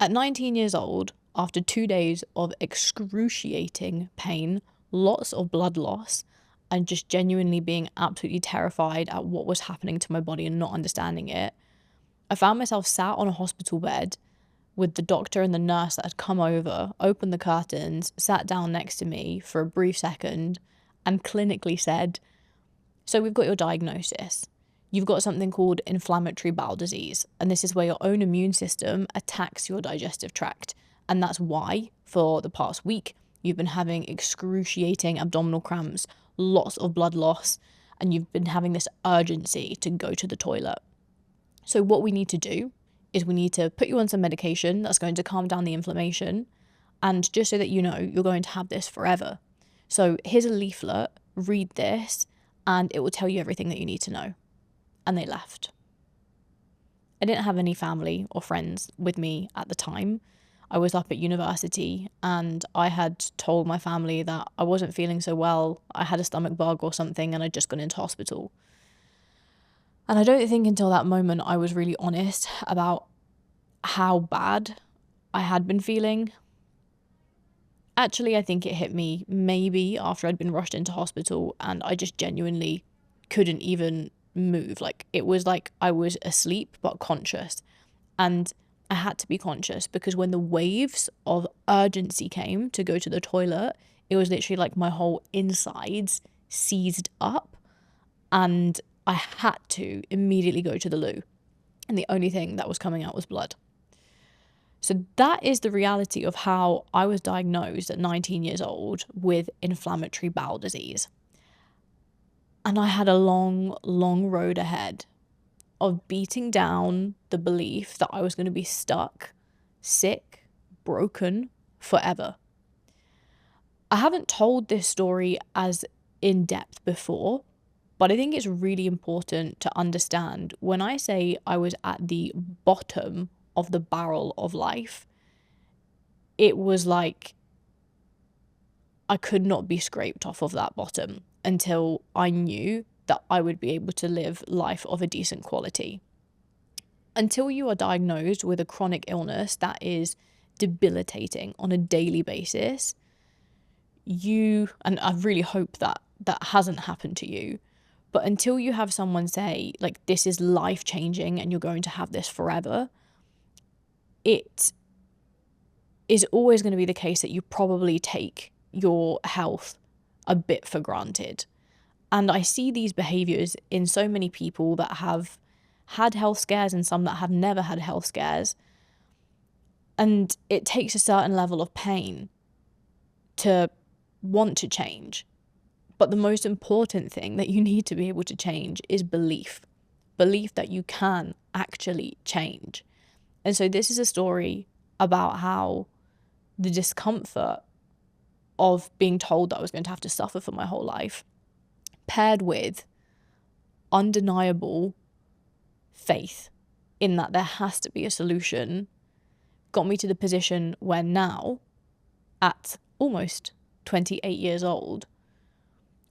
At 19 years old, after 2 days of excruciating pain, lots of blood loss, and just genuinely being absolutely terrified at what was happening to my body and not understanding it, I found myself sat on a hospital bed with the doctor and the nurse that had come over, opened the curtains, sat down next to me for a brief second, and clinically said, "So we've got your diagnosis. You've got something called inflammatory bowel disease, and this is where your own immune system attacks your digestive tract. And that's why, for the past week, you've been having excruciating abdominal cramps, lots of blood loss, and you've been having this urgency to go to the toilet. So what we need to do is we need to put you on some medication that's going to calm down the inflammation, and just so that you know, you're going to have this forever. So here's a leaflet, read this, and it will tell you everything that you need to know." And they left. I didn't have any family or friends with me at the time. I was up at university and I had told my family that I wasn't feeling so well. I had a stomach bug or something and I'd just gone into hospital. And I don't think until that moment I was really honest about how bad I had been feeling. Actually, I think it hit me maybe after I'd been rushed into hospital and I just genuinely couldn't even move. Like, it was like I was asleep but conscious, and I had to be conscious because when the waves of urgency came to go to the toilet, it was literally like my whole insides seized up and I had to immediately go to the loo, and the only thing that was coming out was blood. So that is the reality of how I was diagnosed at 19 years old with inflammatory bowel disease. And I had a long, long road ahead of beating down the belief that I was going to be stuck, sick, broken forever. I haven't told this story as in depth before, but I think it's really important to understand when I say I was at the bottom of the barrel of life, it was like I could not be scraped off of that bottom until I knew that I would be able to live life of a decent quality. Until you are diagnosed with a chronic illness that is debilitating on a daily basis, and I really hope that that hasn't happened to you, but until you have someone say, like, this is life-changing and you're going to have this forever, it is always going to be the case that you probably take your health a bit for granted. And I see these behaviors in so many people that have had health scares and some that have never had health scares. And it takes a certain level of pain to want to change. But the most important thing that you need to be able to change is belief. Belief that you can actually change. And so this is a story about how the discomfort of being told that I was going to have to suffer for my whole life, paired with undeniable faith in that there has to be a solution, got me to the position where now, at almost 28 years old,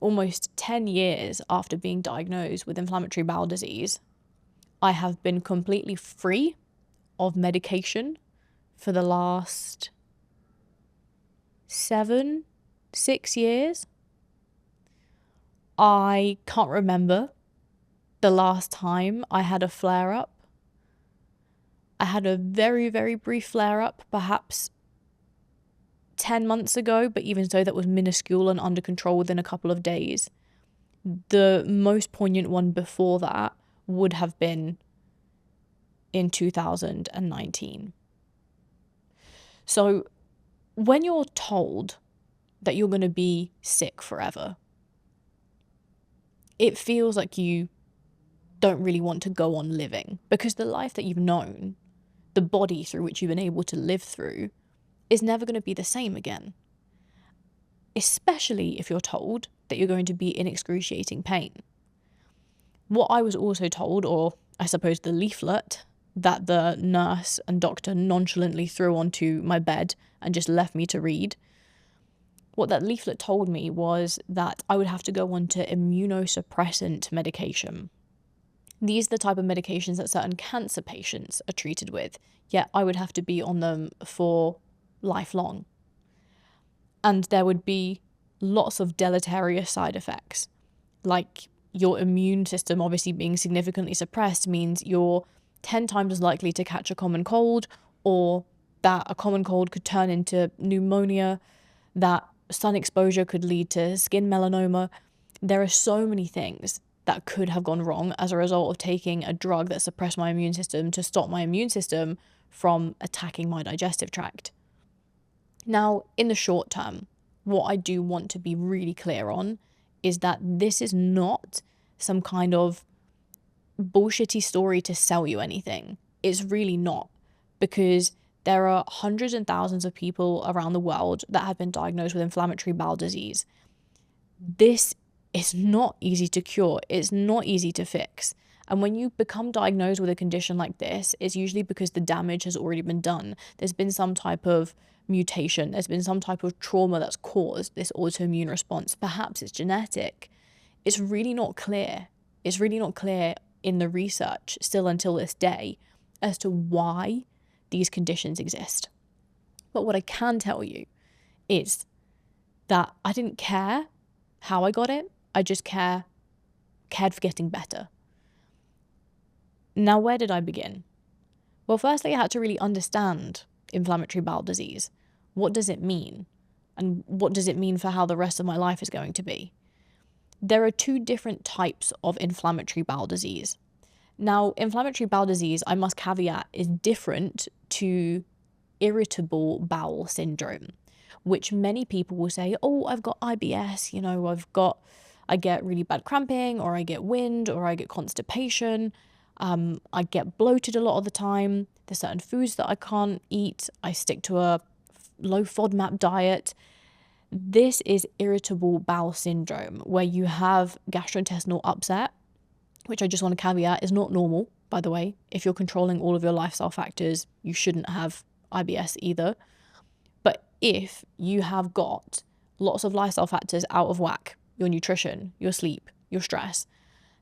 almost 10 years after being diagnosed with inflammatory bowel disease, I have been completely free of medication for the last 6 years. I can't remember the last time I had a flare-up. I had a very, very brief flare-up, perhaps 10 months ago, but even so, that was minuscule and under control within a couple of days. The most poignant one before that would have been in 2019. So when you're told that you're going to be sick forever, it feels like you don't really want to go on living, because the life that you've known, the body through which you've been able to live through, is never going to be the same again. Especially if you're told that you're going to be in excruciating pain. What I was also told, or I suppose the leaflet that the nurse and doctor nonchalantly threw onto my bed and just left me to read, what that leaflet told me was that I would have to go on to immunosuppressant medication. These are the type of medications that certain cancer patients are treated with, yet I would have to be on them for lifelong. And there would be lots of deleterious side effects, like your immune system obviously being significantly suppressed means you're 10 times as likely to catch a common cold, or that a common cold could turn into pneumonia, that sun exposure could lead to skin melanoma. There are so many things that could have gone wrong as a result of taking a drug that suppressed my immune system to stop my immune system from attacking my digestive tract. Now, in the short term, what I do want to be really clear on is that this is not some kind of bullshitty story to sell you anything. It's really not, because there are hundreds and thousands of people around the world that have been diagnosed with inflammatory bowel disease. This is not easy to cure. It's not easy to fix. And when you become diagnosed with a condition like this, it's usually because the damage has already been done. There's been some type of mutation. There's been some type of trauma that's caused this autoimmune response. Perhaps it's genetic. It's really not clear. It's really not clear in the research still until this day as to why these conditions exist. But what I can tell you is that I didn't care how I got it. I just cared for getting better. Now, where did I begin? Well, firstly, I had to really understand inflammatory bowel disease. What does it mean? And what does it mean for how the rest of my life is going to be? There are two different types of inflammatory bowel disease. Now, inflammatory bowel disease, I must caveat, is different to irritable bowel syndrome, which many people will say, oh, I've got IBS, I get really bad cramping, or I get wind, or I get constipation. I get bloated a lot of the time. There's certain foods that I can't eat. I stick to a low FODMAP diet. This is irritable bowel syndrome, where you have gastrointestinal upset, which I just want to caveat is not normal, by the way. If you're controlling all of your lifestyle factors, you shouldn't have IBS either. But if you have got lots of lifestyle factors out of whack, your nutrition, your sleep, your stress,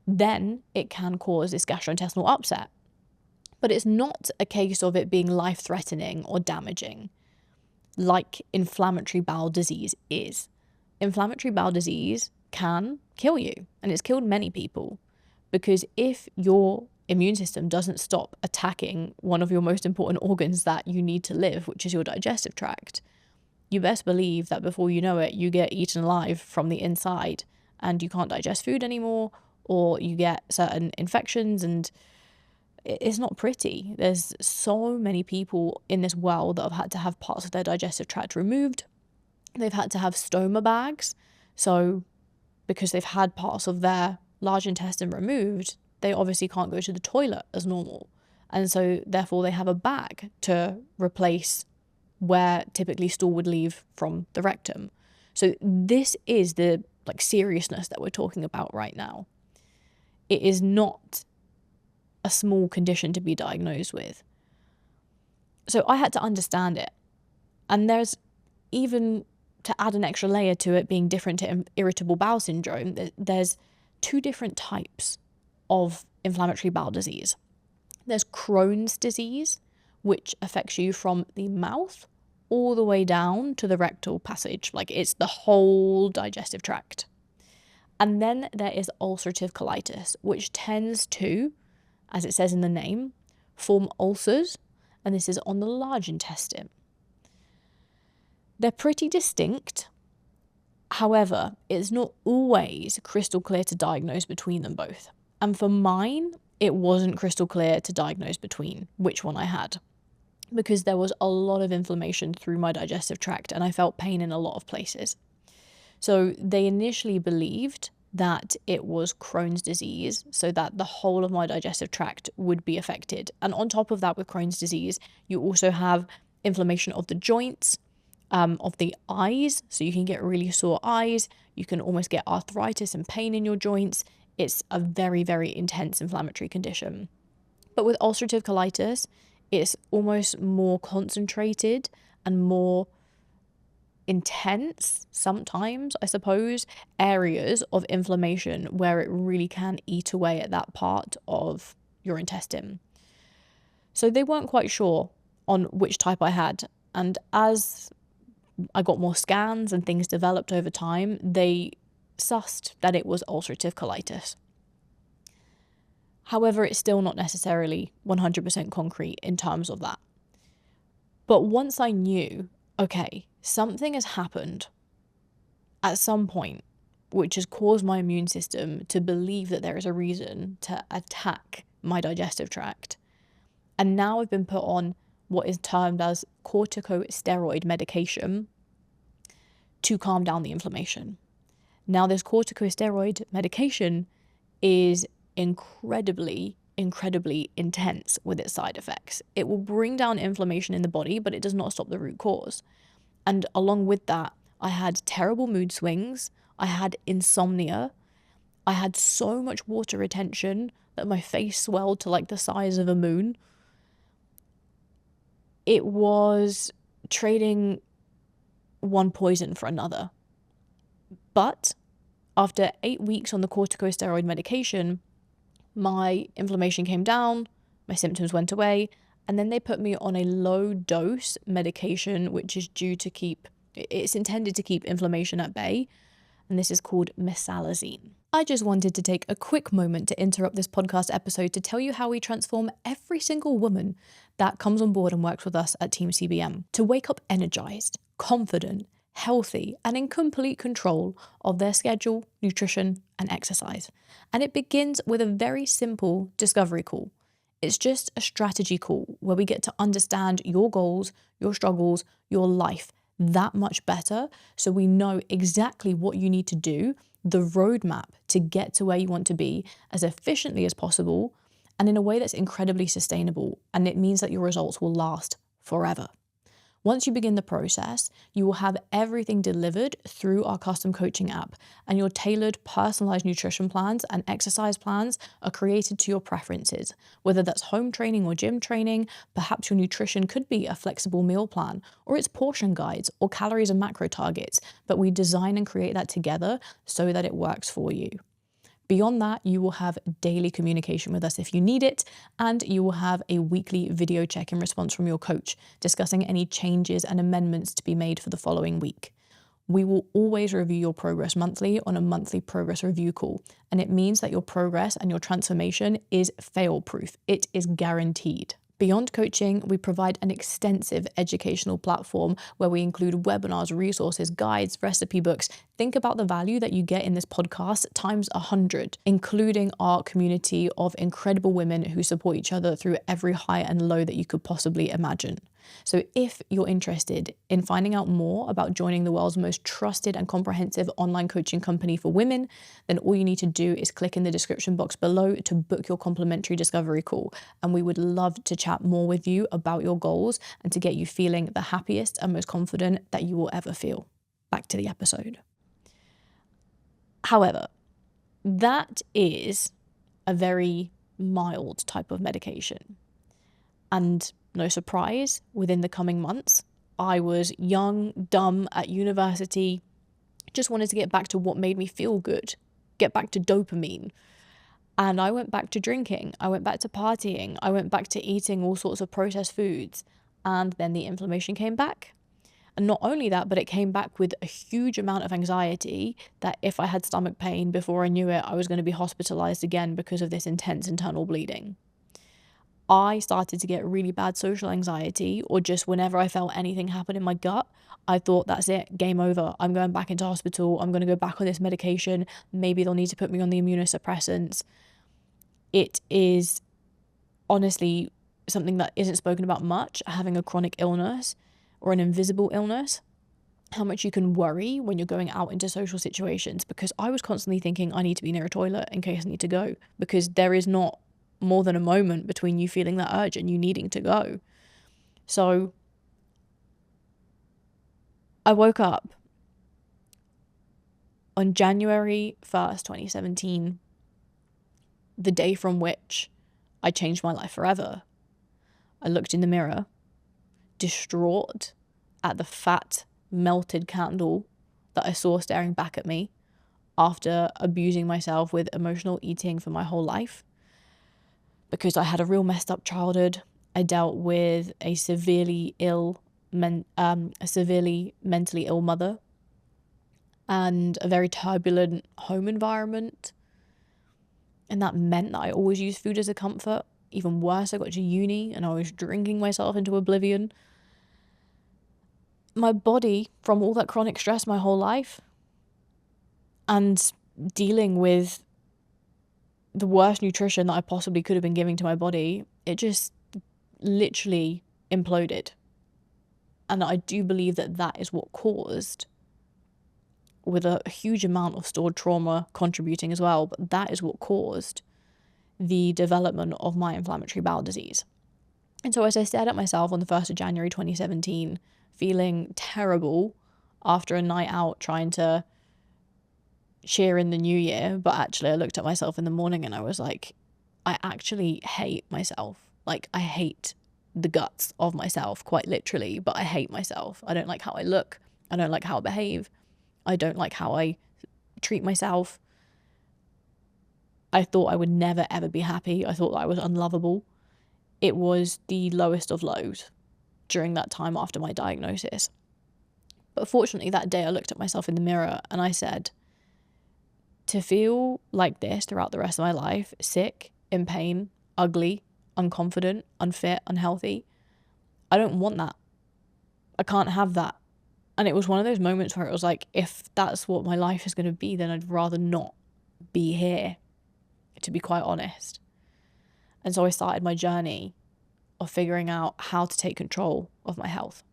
then it can cause this gastrointestinal upset. But it's not a case of it being life-threatening or damaging like inflammatory bowel disease is. Inflammatory bowel disease can kill you, and it's killed many people, because if your immune system doesn't stop attacking one of your most important organs that you need to live, which is your digestive tract, you best believe that before you know it, you get eaten alive from the inside and you can't digest food anymore, or you get certain infections, and it's not pretty. There's so many people in this world that have had to have parts of their digestive tract removed. They've had to have stoma bags. So because they've had parts of their large intestine removed, they obviously can't go to the toilet as normal. And so therefore they have a bag to replace where typically stool would leave from the rectum. So this is the seriousness that we're talking about right now. It is not a small condition to be diagnosed with. So I had to understand it. And there's, even to add an extra layer to it being different to irritable bowel syndrome, there's two different types of inflammatory bowel disease. There's Crohn's disease, which affects you from the mouth all the way down to the rectal passage. It's the whole digestive tract. And then there is ulcerative colitis, which tends to, as it says in the name, form ulcers, and this is on the large intestine. They're pretty distinct. However, it's not always crystal clear to diagnose between them both. And for mine, it wasn't crystal clear to diagnose between which one I had, because there was a lot of inflammation through my digestive tract and I felt pain in a lot of places. So they initially believed that it was Crohn's disease, so that the whole of my digestive tract would be affected. And on top of that, with Crohn's disease, you also have inflammation of the joints, of the eyes, so you can get really sore eyes, you can almost get arthritis and pain in your joints. It's a very, very intense inflammatory condition. But with ulcerative colitis, it's almost more concentrated and more intense, sometimes, I suppose, areas of inflammation where it really can eat away at that part of your intestine. So they weren't quite sure on which type I had. And as I got more scans and things developed over time, they sussed that it was ulcerative colitis. However, it's still not necessarily 100% concrete in terms of that. But once I knew, okay, something has happened at some point which has caused my immune system to believe that there is a reason to attack my digestive tract. And now I've been put on what is termed as corticosteroid medication to calm down the inflammation. Now, this corticosteroid medication is incredibly intense with its side effects. It will bring down inflammation in the body, but it does not stop the root cause. And along with that, I had terrible mood swings. I had insomnia. I had so much water retention that my face swelled to like the size of a moon. It was trading one poison for another. But after 8 weeks on the corticosteroid medication, my inflammation came down, my symptoms went away, and then they put me on a low dose medication, which is it's intended to keep inflammation at bay, and this is called mesalazine. I just wanted to take a quick moment to interrupt this podcast episode to tell you how we transform every single woman that comes on board and works with us at Team CBM to wake up energized, confident, healthy, and in complete control of their schedule, nutrition, and exercise. And it begins with a very simple discovery call. It's just a strategy call where we get to understand your goals, your struggles, your life that much better, so we know exactly what you need to do, the roadmap to get to where you want to be as efficiently as possible and in a way that's incredibly sustainable, and it means that your results will last forever. Once you begin the process, you will have everything delivered through our custom coaching app, and your tailored, personalized nutrition plans and exercise plans are created to your preferences. Whether that's home training or gym training, perhaps your nutrition could be a flexible meal plan, or it's portion guides or calories and macro targets, but we design and create that together so that it works for you. Beyond that, you will have daily communication with us if you need it, and you will have a weekly video check-in response from your coach discussing any changes and amendments to be made for the following week. We will always review your progress monthly on a monthly progress review call, and it means that your progress and your transformation is fail-proof. It is guaranteed. Beyond coaching, we provide an extensive educational platform where we include webinars, resources, guides, recipe books. Think about the value that you get in this podcast times 100, including our community of incredible women who support each other through every high and low that you could possibly imagine. So if you're interested in finding out more about joining the world's most trusted and comprehensive online coaching company for women, then all you need to do is click in the description box below to book your complimentary discovery call. And we would love to chat more with you about your goals and to get you feeling the happiest and most confident that you will ever feel. Back to the episode. However, that is a very mild type of medication. And no surprise, within the coming months, I was young, dumb at university, just wanted to get back to what made me feel good, get back to dopamine. And I went back to drinking, I went back to partying, I went back to eating all sorts of processed foods. And then the inflammation came back. And not only that, but it came back with a huge amount of anxiety that if I had stomach pain before I knew it, I was going to be hospitalised again because of this intense internal bleeding. I started to get really bad social anxiety, or just whenever I felt anything happen in my gut, I thought, that's it, game over. I'm going back into hospital. I'm going to go back on this medication. Maybe they'll need to put me on the immunosuppressants. It is honestly something that isn't spoken about much, having a chronic illness or an invisible illness, how much you can worry when you're going out into social situations, because I was constantly thinking I need to be near a toilet in case I need to go, because there is not more than a moment between you feeling that urge and you needing to go. So I woke up on January 1st, 2017, the day from which I changed my life forever. I looked in the mirror, distraught at the fat melted candle that I saw staring back at me after abusing myself with emotional eating for my whole life, because I had a real messed up childhood. I dealt with a severely mentally ill mother and a very turbulent home environment. And that meant that I always used food as a comfort. Even worse, I got to uni and I was drinking myself into oblivion. My body, from all that chronic stress my whole life and dealing with the worst nutrition that I possibly could have been giving to my body, it just literally imploded. And I do believe that that is what caused, with a huge amount of stored trauma contributing as well, but that is what caused the development of my inflammatory bowel disease. And so as I stared at myself on the 1st of January 2017, feeling terrible after a night out trying to cheer in the new year, but actually I looked at myself in the morning and I was like, I actually hate myself. Like, I hate the guts of myself, quite literally, but I hate myself. I don't like how I look. I don't like how I behave. I don't like how I treat myself. I thought I would never, ever be happy. I thought that I was unlovable. It was the lowest of lows during that time after my diagnosis. But fortunately, that day I looked at myself in the mirror and I said, to feel like this throughout the rest of my life, sick, in pain, ugly, unconfident, unfit, unhealthy, I don't want that. I can't have that. And it was one of those moments where it was like, if that's what my life is going to be, then I'd rather not be here, to be quite honest. And so I started my journey of figuring out how to take control of my health.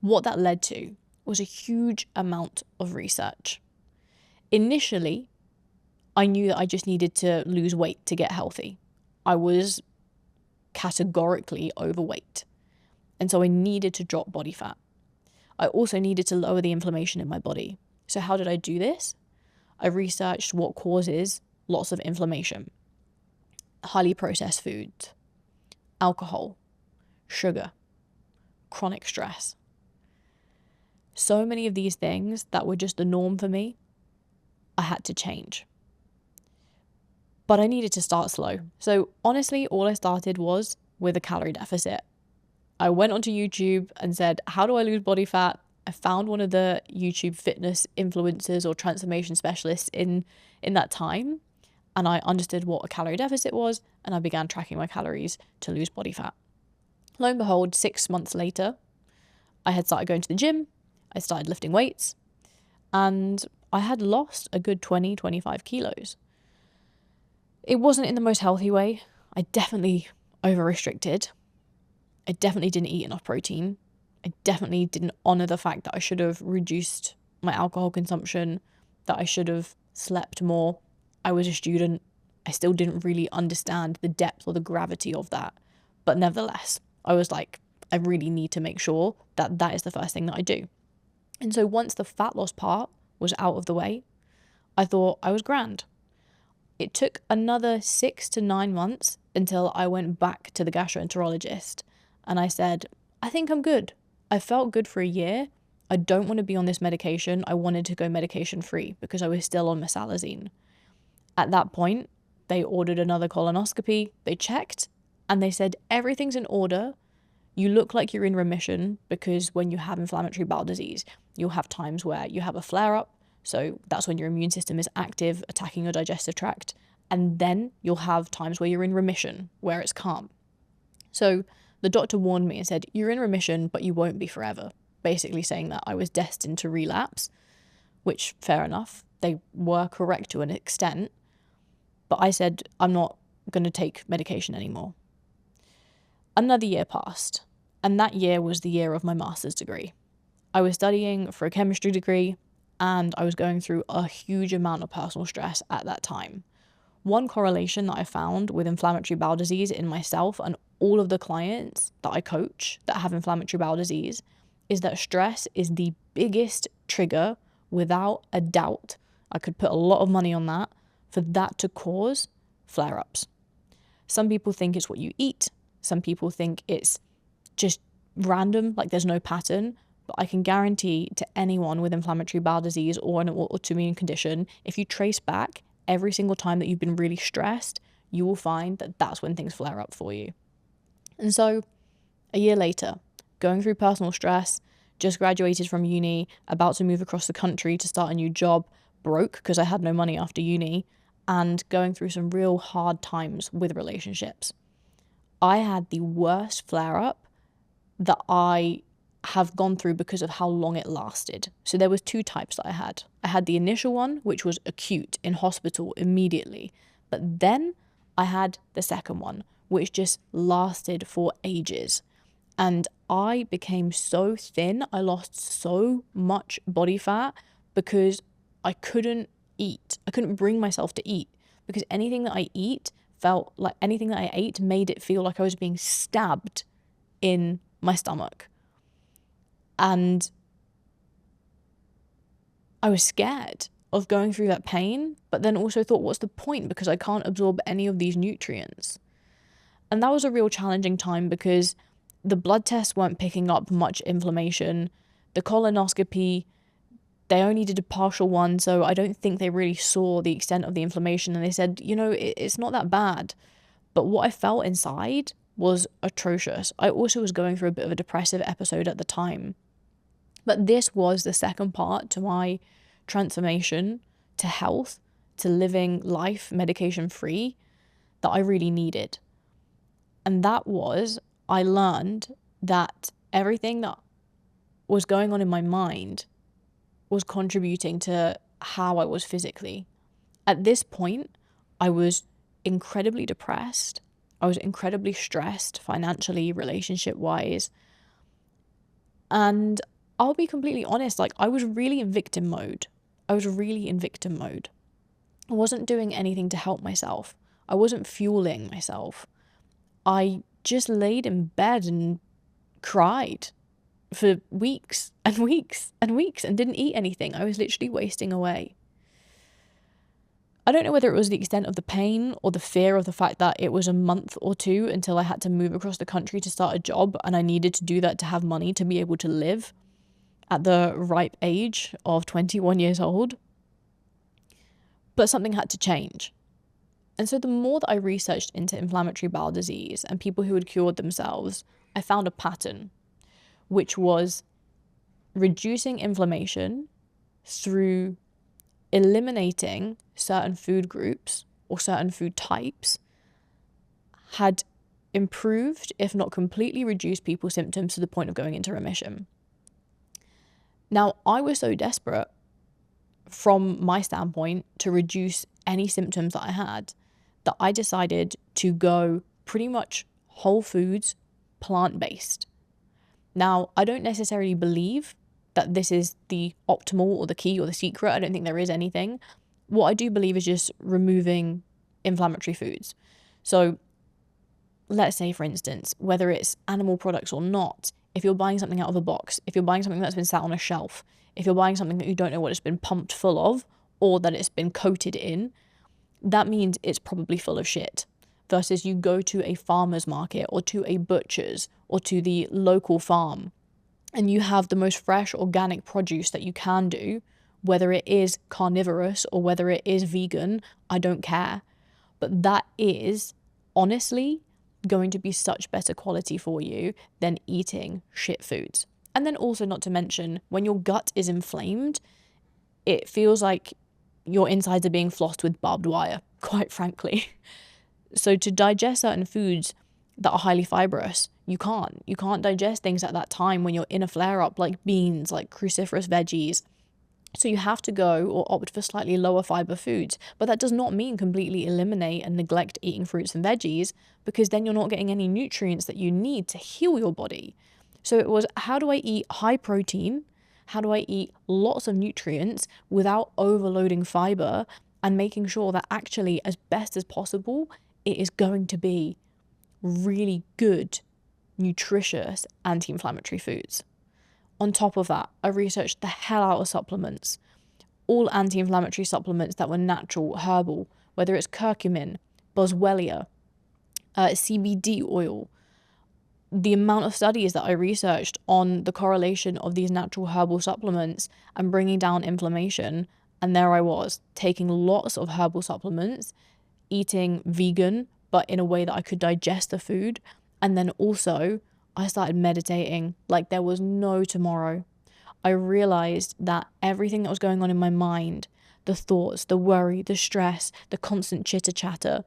What that led to was a huge amount of research. Initially, I knew that I just needed to lose weight to get healthy. I was categorically overweight. And so I needed to drop body fat. I also needed to lower the inflammation in my body. So how did I do this? I researched what causes lots of inflammation. Highly processed foods, alcohol, sugar, chronic stress. So many of these things that were just the norm for me, I had to change. But I needed to start slow. So honestly, all I started was with a calorie deficit. I went onto YouTube and said, how do I lose body fat? I found one of the YouTube fitness influencers or transformation specialists in that time. And I understood what a calorie deficit was. And I began tracking my calories to lose body fat. Lo and behold, 6 months later, I had started going to the gym. I started lifting weights. And I had lost a good 20, 25 kilos. It wasn't in the most healthy way. I definitely over-restricted. I definitely didn't eat enough protein. I definitely didn't honor the fact that I should have reduced my alcohol consumption, that I should have slept more. I was a student. I still didn't really understand the depth or the gravity of that. But nevertheless, I was like, I really need to make sure that that is the first thing that I do. And so once the fat loss part was out of the way, I thought I was grand. It took another 6 to 9 months until I went back to the gastroenterologist and I said, I think I'm good. I felt good for a year. I don't want to be on this medication. I wanted to go medication free because I was still on mesalazine. At that point, they ordered another colonoscopy. They checked and they said, everything's in order. You look like you're in remission because when you have inflammatory bowel disease, you'll have times where you have a flare-up. So that's when your immune system is active, attacking your digestive tract. And then you'll have times where you're in remission, where it's calm. So the doctor warned me and said, you're in remission, but you won't be forever. Basically saying that I was destined to relapse, which fair enough. They were correct to an extent. But I said, I'm not going to take medication anymore. Another year passed, and that year was the year of my master's degree. I was studying for a chemistry degree, and I was going through a huge amount of personal stress at that time. One correlation that I found with inflammatory bowel disease in myself and all of the clients that I coach that have inflammatory bowel disease is that stress is the biggest trigger, without a doubt. I could put a lot of money on that, for that to cause flare-ups. Some people think it's what you eat. Some people think it's just random, like there's no pattern. but I can guarantee to anyone with inflammatory bowel disease or an autoimmune condition, if you trace back every single time that you've been really stressed, you will find that that's when things flare up for you. And so a year later, going through personal stress, just graduated from uni, about to move across the country to start a new job, broke because I had no money after uni, and going through some real hard times with relationships. I had the worst flare up that I have gone through because of how long it lasted. So there was two types that I had. I had the initial one, which was acute, in hospital immediately. But then I had the second one, which just lasted for ages. And I became so thin, I lost so much body fat because I couldn't eat. I couldn't bring myself to eat because anything that I ate made it feel like I was being stabbed in my stomach. And I was scared of going through that pain, but then also thought, what's the point? Because I can't absorb any of these nutrients. And that was a real challenging time because the blood tests weren't picking up much inflammation. The colonoscopy, they only did a partial one, so I don't think they really saw the extent of the inflammation. And they said, it's not that bad. But what I felt inside was atrocious. I also was going through a bit of a depressive episode at the time. But this was the second part to my transformation to health, to living life medication-free that I really needed. And that was, I learned that everything that was going on in my mind was contributing to how I was physically. At this point, I was incredibly depressed. I was incredibly stressed financially, relationship-wise. And I'll be completely honest, I was really in victim mode. I wasn't doing anything to help myself. I wasn't fueling myself. I just laid in bed and cried for weeks and weeks and weeks and didn't eat anything. I was literally wasting away. I don't know whether it was the extent of the pain or the fear of the fact that it was a month or two until I had to move across the country to start a job, and I needed to do that to have money to be able to live at the ripe age of 21 years old. But something had to change. And so the more that I researched into inflammatory bowel disease and people who had cured themselves, I found a pattern, which was reducing inflammation through eliminating certain food groups or certain food types had improved, if not completely reduced, people's symptoms to the point of going into remission. Now, I was so desperate from my standpoint to reduce any symptoms that I had that I decided to go pretty much whole foods, plant-based. Now, I don't necessarily believe that this is the optimal or the key or the secret. I don't think there is anything. What I do believe is just removing inflammatory foods. So let's say, for instance, whether it's animal products or not, if you're buying something out of a box, if you're buying something that's been sat on a shelf, if you're buying something that you don't know what it's been pumped full of or that it's been coated in, that means it's probably full of shit. Versus you go to a farmer's market or to a butcher's or to the local farm and you have the most fresh organic produce that you can do, whether it is carnivorous or whether it is vegan, I don't care. But that is honestly going to be such better quality for you than eating shit foods. And then also, not to mention, when your gut is inflamed, it feels like your insides are being flossed with barbed wire, quite frankly. So to digest certain foods that are highly fibrous, you can't digest things at that time when you're in a flare-up, like beans, like cruciferous veggies. So you have to go or opt for slightly lower fiber foods. But that does not mean completely eliminate and neglect eating fruits and veggies, because then you're not getting any nutrients that you need to heal your body. So it was, how do I eat high protein? How do I eat lots of nutrients without overloading fiber and making sure that actually, as best as possible, it is going to be really good, nutritious anti-inflammatory foods. On top of that, I researched the hell out of supplements. All anti-inflammatory supplements that were natural, herbal, whether it's curcumin, boswellia, CBD oil, the amount of studies that I researched on the correlation of these natural herbal supplements and bringing down inflammation. And there I was, taking lots of herbal supplements, eating vegan, but in a way that I could digest the food. And then also, I started meditating like there was no tomorrow. I realized that everything that was going on in my mind, the thoughts, the worry, the stress, the constant chitter chatter,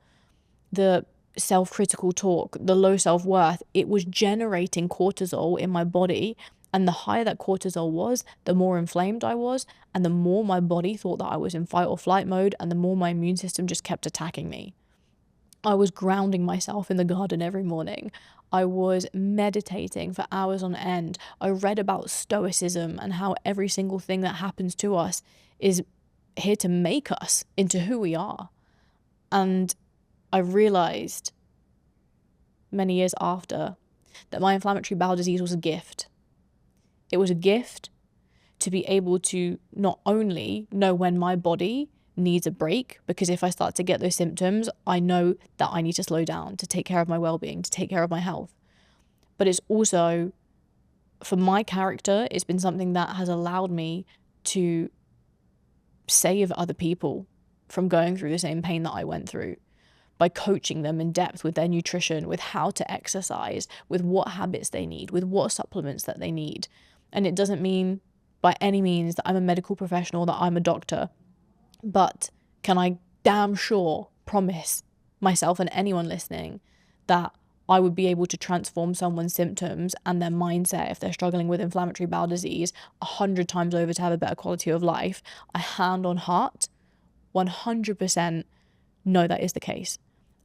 the self-critical talk, the low self-worth, it was generating cortisol in my body. And the higher that cortisol was, the more inflamed I was, and the more my body thought that I was in fight or flight mode, and the more my immune system just kept attacking me. I was grounding myself in the garden every morning. I was meditating for hours on end. I read about stoicism and how every single thing that happens to us is here to make us into who we are. And I realized many years after that my inflammatory bowel disease was a gift. It was a gift to be able to not only know when my body needs a break, because if I start to get those symptoms, I know that I need to slow down to take care of my well-being, to take care of my health. But it's also, for my character, it's been something that has allowed me to save other people from going through the same pain that I went through, by coaching them in depth with their nutrition, with how to exercise, with what habits they need, with what supplements that they need. And it doesn't mean by any means that I'm a medical professional, that I'm a doctor, but can I damn sure promise myself and anyone listening that I would be able to transform someone's symptoms and their mindset if they're struggling with inflammatory bowel disease 100 times over to have a better quality of life. I hand on heart, 100% know that is the case.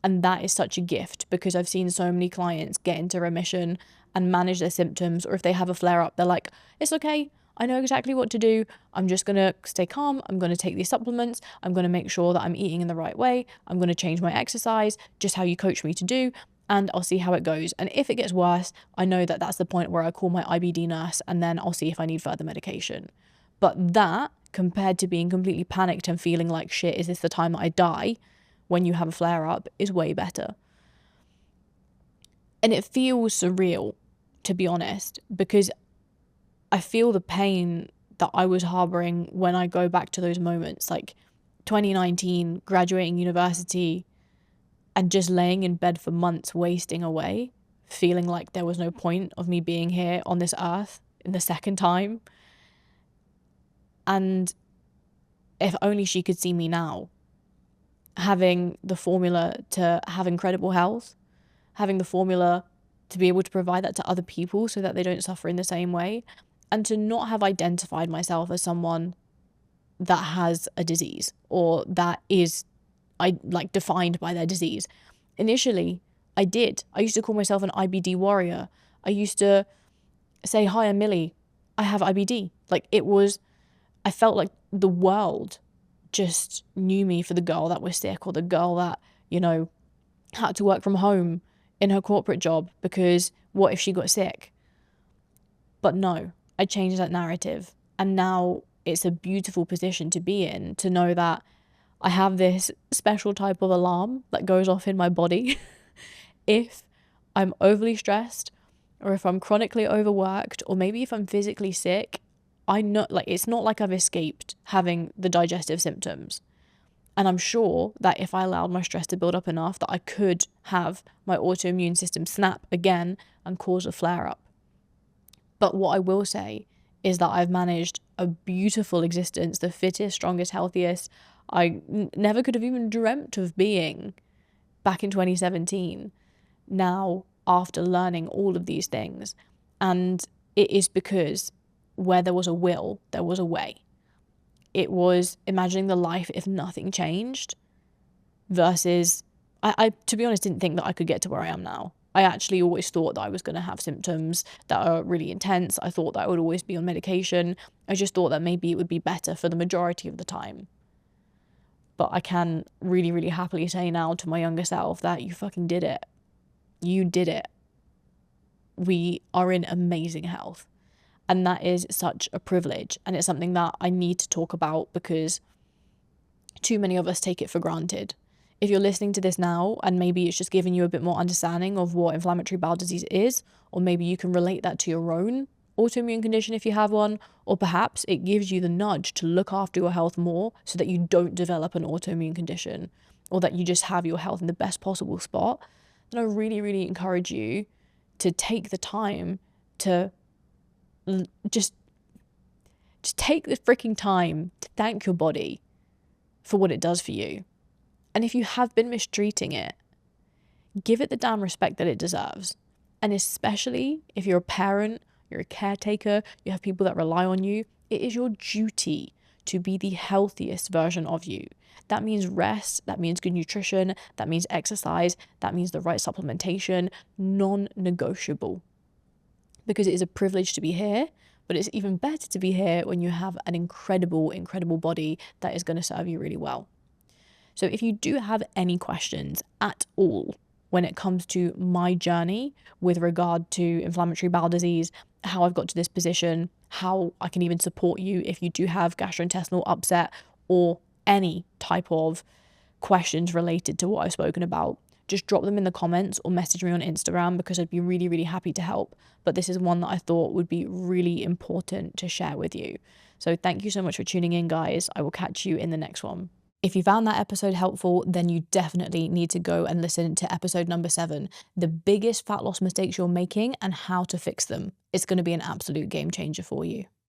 And that is such a gift, because I've seen so many clients get into remission and manage their symptoms, or if they have a flare up, they're like, it's okay, I know exactly what to do. I'm just going to stay calm. I'm going to take these supplements. I'm going to make sure that I'm eating in the right way. I'm going to change my exercise, just how you coach me to do, and I'll see how it goes. And if it gets worse, I know that that's the point where I call my IBD nurse, and then I'll see if I need further medication. But that, compared to being completely panicked and feeling like, shit, is this the time that I die, when you have a flare up, is way better. And it feels surreal, to be honest, because I feel the pain that I was harboring when I go back to those moments, like 2019, graduating university, and just laying in bed for months, wasting away, feeling like there was no point of me being here on this earth in the second time. And if only she could see me now, having the formula to have incredible health, having the formula to be able to provide that to other people so that they don't suffer in the same way, and to not have identified myself as someone that has a disease or that is defined by their disease. Initially, I did. I used to call myself an IBD warrior. I used to say, hi, I'm Millie, I have IBD. I felt like the world just knew me for the girl that was sick, or the girl that, had to work from home in her corporate job because what if she got sick? But no, I changed that narrative. And now it's a beautiful position to be in, to know that I have this special type of alarm that goes off in my body if I'm overly stressed, or if I'm chronically overworked, or maybe if I'm physically sick. I know, it's not like I've escaped having the digestive symptoms. And I'm sure that if I allowed my stress to build up enough, that I could have my autoimmune system snap again and cause a flare up. But what I will say is that I've managed a beautiful existence, the fittest, strongest, healthiest I never could have even dreamt of being back in 2017. Now, after learning all of these things, and it is because where there was a will, there was a way. It was imagining the life if nothing changed versus, I to be honest, didn't think that I could get to where I am now. I actually always thought that I was going to have symptoms that are really intense. I thought that I would always be on medication. I just thought that maybe it would be better for the majority of the time. But I can really, really happily say now to my younger self that you fucking did it. You did it. We are in amazing health. And that is such a privilege. And it's something that I need to talk about because too many of us take it for granted. If you're listening to this now and maybe it's just giving you a bit more understanding of what inflammatory bowel disease is, or maybe you can relate that to your own autoimmune condition if you have one, or perhaps it gives you the nudge to look after your health more so that you don't develop an autoimmune condition, or that you just have your health in the best possible spot, then I really, really encourage you to take the time to just take the freaking time to thank your body for what it does for you. And if you have been mistreating it, give it the damn respect that it deserves. And especially if you're a parent, you're a caretaker, you have people that rely on you, it is your duty to be the healthiest version of you. That means rest, that means good nutrition, that means exercise, that means the right supplementation, non-negotiable. Because it is a privilege to be here, but it's even better to be here when you have an incredible, incredible body that is going to serve you really well. So if you do have any questions at all when it comes to my journey with regard to inflammatory bowel disease, how I've got to this position, how I can even support you if you do have gastrointestinal upset, or any type of questions related to what I've spoken about, just drop them in the comments or message me on Instagram, because I'd be really, really happy to help. But this is one that I thought would be really important to share with you. So thank you so much for tuning in, guys. I will catch you in the next one. If you found that episode helpful, then you definitely need to go and listen to episode number 7, the biggest fat loss mistakes you're making and how to fix them. It's going to be an absolute game changer for you.